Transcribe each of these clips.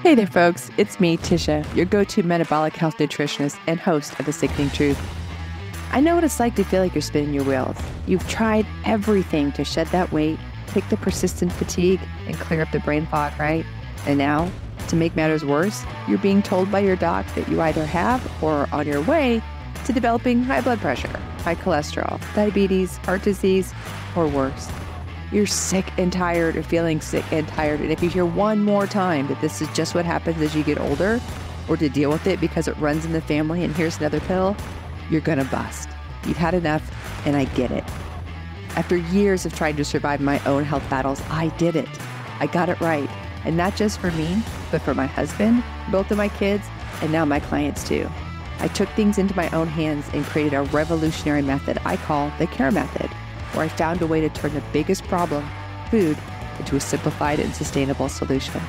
Hey there, folks. It's me, Tisha, your go-to metabolic health nutritionist and host of The Sickening Truth. I know what it's like to feel like you're spinning your wheels. You've tried everything to shed that weight, kick the persistent fatigue, and clear up the brain fog, right? And now, to make matters worse, you're being told by your doc that you either have or are on your way to developing high blood pressure, high cholesterol, diabetes, heart disease, or worse. You're sick and tired of feeling sick and tired. And if you hear one more time that this is just what happens as you get older, or to deal with it because it runs in the family and here's another pill, you're going to bust. You've had enough, and I get it. After years of trying to survive my own health battles, I did it. I got it right. And not just for me, but for my husband, both of my kids, and now my clients too. I took things into my own hands and created a revolutionary method I call the CARE method, where I found a way to turn the biggest problem, food, into a simplified and sustainable solution.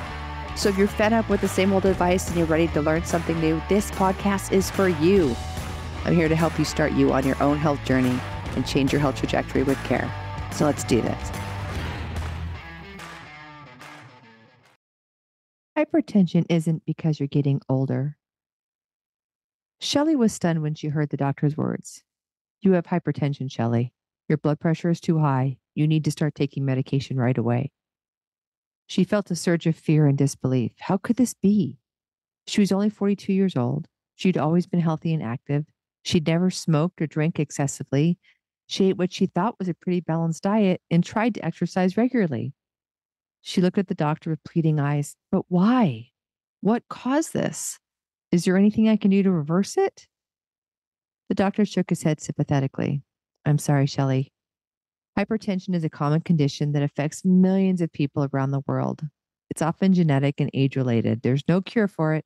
So if you're fed up with the same old advice and you're ready to learn something new, this podcast is for you. I'm here to help you start you on your own health journey and change your health trajectory with care. So let's do this. Hypertension isn't because you're getting older. Shelly was stunned when she heard the doctor's words. You have hypertension, Shelly. Your blood pressure is too high. You need to start taking medication right away. She felt a surge of fear and disbelief. How could this be? She was only 42 years old. She'd always been healthy and active. She'd never smoked or drank excessively. She ate what she thought was a pretty balanced diet and tried to exercise regularly. She looked at the doctor with pleading eyes. But why? What caused this? Is there anything I can do to reverse it? The doctor shook his head sympathetically. I'm sorry, Shelly. Hypertension is a common condition that affects millions of people around the world. It's often genetic and age-related. There's no cure for it,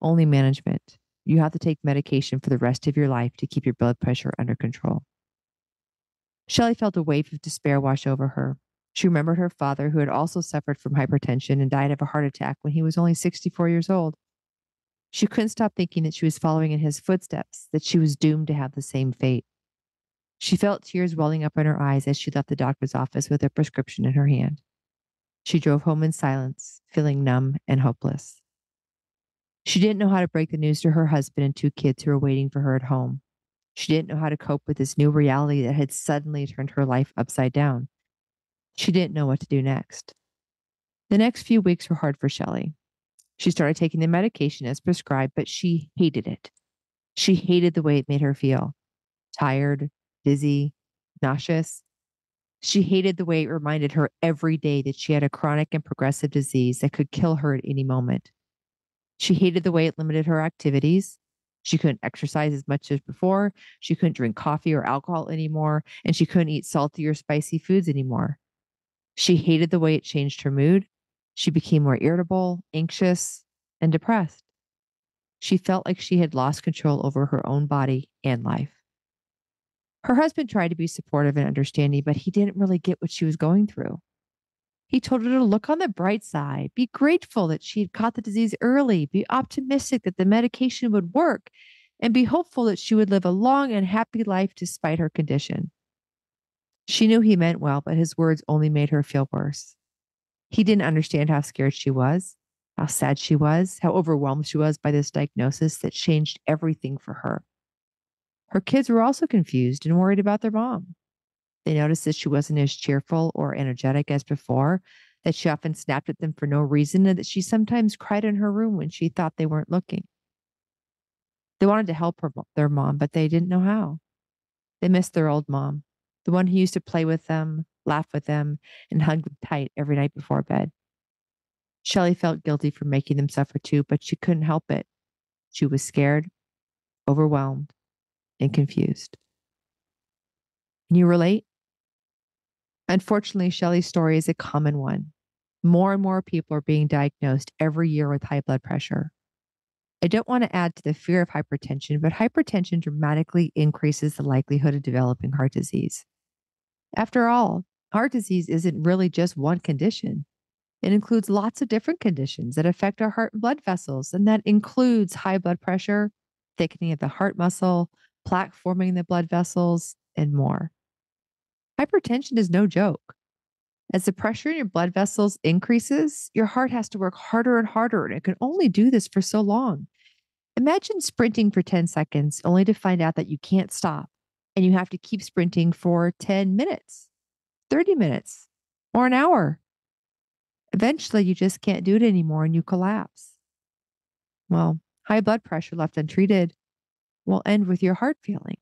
only management. You have to take medication for the rest of your life to keep your blood pressure under control. Shelly felt a wave of despair wash over her. She remembered her father, who had also suffered from hypertension and died of a heart attack when he was only 64 years old. She couldn't stop thinking that she was following in his footsteps, that she was doomed to have the same fate. She felt tears welling up in her eyes as she left the doctor's office with her prescription in her hand. She drove home in silence, feeling numb and hopeless. She didn't know how to break the news to her husband and two kids who were waiting for her at home. She didn't know how to cope with this new reality that had suddenly turned her life upside down. She didn't know what to do next. The next few weeks were hard for Shelly. She started taking the medication as prescribed, but she hated it. She hated the way it made her feel. Tired, dizzy, nauseous. She hated the way it reminded her every day that she had a chronic and progressive disease that could kill her at any moment. She hated the way it limited her activities. She couldn't exercise as much as before. She couldn't drink coffee or alcohol anymore, and she couldn't eat salty or spicy foods anymore. She hated the way it changed her mood. She became more irritable, anxious, and depressed. She felt like she had lost control over her own body and life. Her husband tried to be supportive and understanding, but he didn't really get what she was going through. He told her to look on the bright side, be grateful that she had caught the disease early, be optimistic that the medication would work, and be hopeful that she would live a long and happy life despite her condition. She knew he meant well, but his words only made her feel worse. He didn't understand how scared she was, how sad she was, how overwhelmed she was by this diagnosis that changed everything for her. Her kids were also confused and worried about their mom. They noticed that she wasn't as cheerful or energetic as before, that she often snapped at them for no reason, and that she sometimes cried in her room when she thought they weren't looking. They wanted to help their mom, but they didn't know how. They missed their old mom, the one who used to play with them, laugh with them, and hug them tight every night before bed. Shelly felt guilty for making them suffer too, but she couldn't help it. She was scared, overwhelmed, and confused. Can you relate? Unfortunately, Shelly's story is a common one. More and more people are being diagnosed every year with high blood pressure. I don't want to add to the fear of hypertension, but hypertension dramatically increases the likelihood of developing heart disease. After all, heart disease isn't really just one condition. It includes lots of different conditions that affect our heart and blood vessels, and that includes high blood pressure, thickening of the heart muscle, plaque forming in the blood vessels, and more. Hypertension is no joke. As the pressure in your blood vessels increases, your heart has to work harder and harder, and it can only do this for so long. Imagine sprinting for 10 seconds only to find out that you can't stop and you have to keep sprinting for 10 minutes, 30 minutes, or an hour. Eventually, you just can't do it anymore and you collapse. Well, high blood pressure left untreated will end with your heart failing.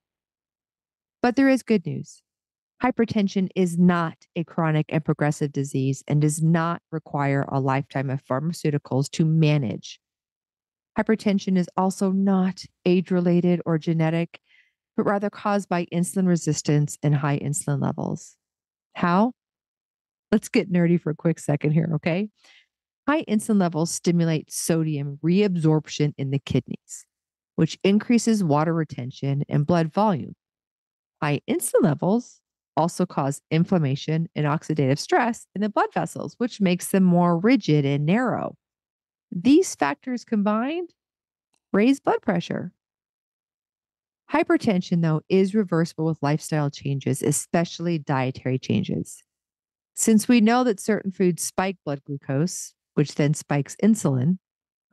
But there is good news. Hypertension is not a chronic and progressive disease and does not require a lifetime of pharmaceuticals to manage. Hypertension is also not age-related or genetic, but rather caused by insulin resistance and high insulin levels. How? Let's get nerdy for a quick second here, okay? High insulin levels stimulate sodium reabsorption in the kidneys, which increases water retention and blood volume. High insulin levels also cause inflammation and oxidative stress in the blood vessels, which makes them more rigid and narrow. These factors combined raise blood pressure. Hypertension, though, is reversible with lifestyle changes, especially dietary changes. Since we know that certain foods spike blood glucose, which then spikes insulin,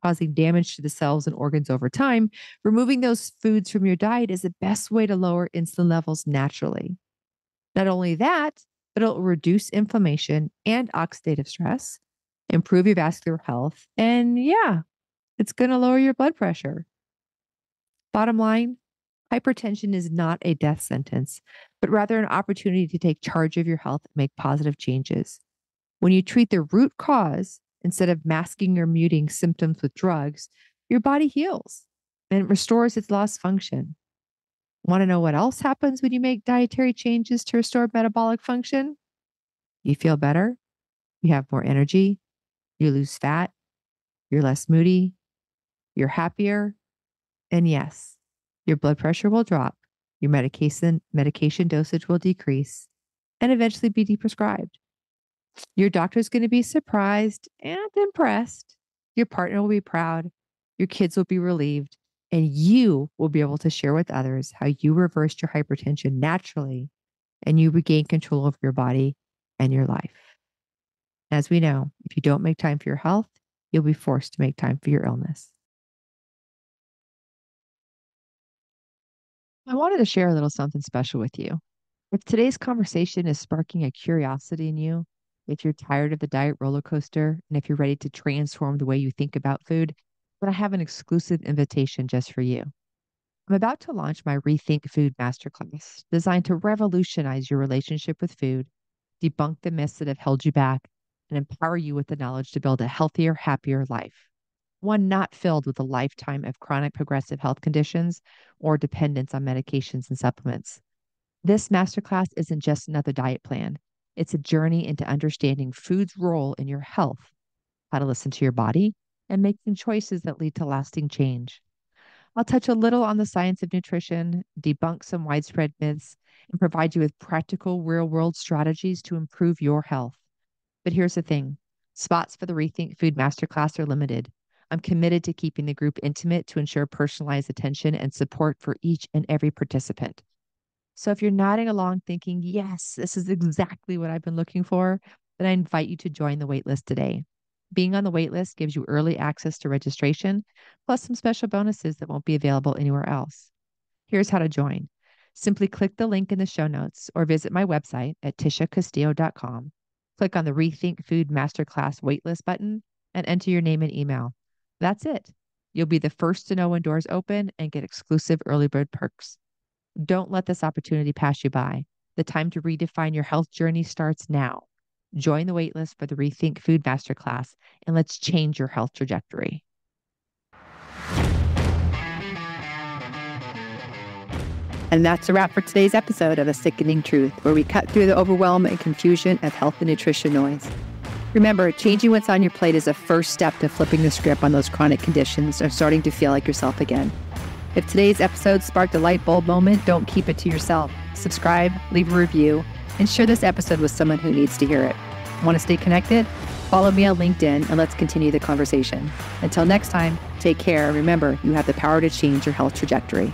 causing damage to the cells and organs over time, removing those foods from your diet is the best way to lower insulin levels naturally. Not only that, but it'll reduce inflammation and oxidative stress, improve your vascular health, and yeah, it's going to lower your blood pressure. Bottom line, hypertension is not a death sentence, but rather an opportunity to take charge of your health and make positive changes. When you treat the root cause instead of masking or muting symptoms with drugs, your body heals and it restores its lost function. Want to know what else happens when you make dietary changes to restore metabolic function? You feel better, you have more energy, you lose fat, you're less moody, you're happier, and yes, your blood pressure will drop, your medication dosage will decrease, and eventually be deprescribed. Your doctor's going to be surprised and impressed. Your partner will be proud. Your kids will be relieved. And you will be able to share with others how you reversed your hypertension naturally and you regain control over your body and your life. As we know, if you don't make time for your health, you'll be forced to make time for your illness. I wanted to share a little something special with you. If today's conversation is sparking a curiosity in you, if you're tired of the diet roller coaster, and if you're ready to transform the way you think about food, then I have an exclusive invitation just for you. I'm about to launch my Rethink Food Masterclass, designed to revolutionize your relationship with food, debunk the myths that have held you back, and empower you with the knowledge to build a healthier, happier life. One not filled with a lifetime of chronic progressive health conditions or dependence on medications and supplements. This masterclass isn't just another diet plan. It's a journey into understanding food's role in your health, how to listen to your body, and making choices that lead to lasting change. I'll touch a little on the science of nutrition, debunk some widespread myths, and provide you with practical real-world strategies to improve your health. But here's the thing. Spots for the Rethink Food Masterclass are limited. I'm committed to keeping the group intimate to ensure personalized attention and support for each and every participant. So if you're nodding along thinking, yes, this is exactly what I've been looking for, then I invite you to join the waitlist today. Being on the waitlist gives you early access to registration, plus some special bonuses that won't be available anywhere else. Here's how to join. Simply click the link in the show notes or visit my website at tishacastillo.com. Click on the Rethink Food Masterclass waitlist button and enter your name and email. That's it. You'll be the first to know when doors open and get exclusive early bird perks. Don't let this opportunity pass you by. The time to redefine your health journey starts now. Join the waitlist for the Rethink Food Masterclass and let's change your health trajectory. And that's a wrap for today's episode of The Sickening Truth, where we cut through the overwhelm and confusion of health and nutrition noise. Remember, changing what's on your plate is a first step to flipping the script on those chronic conditions and starting to feel like yourself again. If today's episode sparked a light bulb moment, don't keep it to yourself. Subscribe, leave a review, and share this episode with someone who needs to hear it. Want to stay connected? Follow me on LinkedIn and let's continue the conversation. Until next time, take care. Remember, you have the power to change your health trajectory.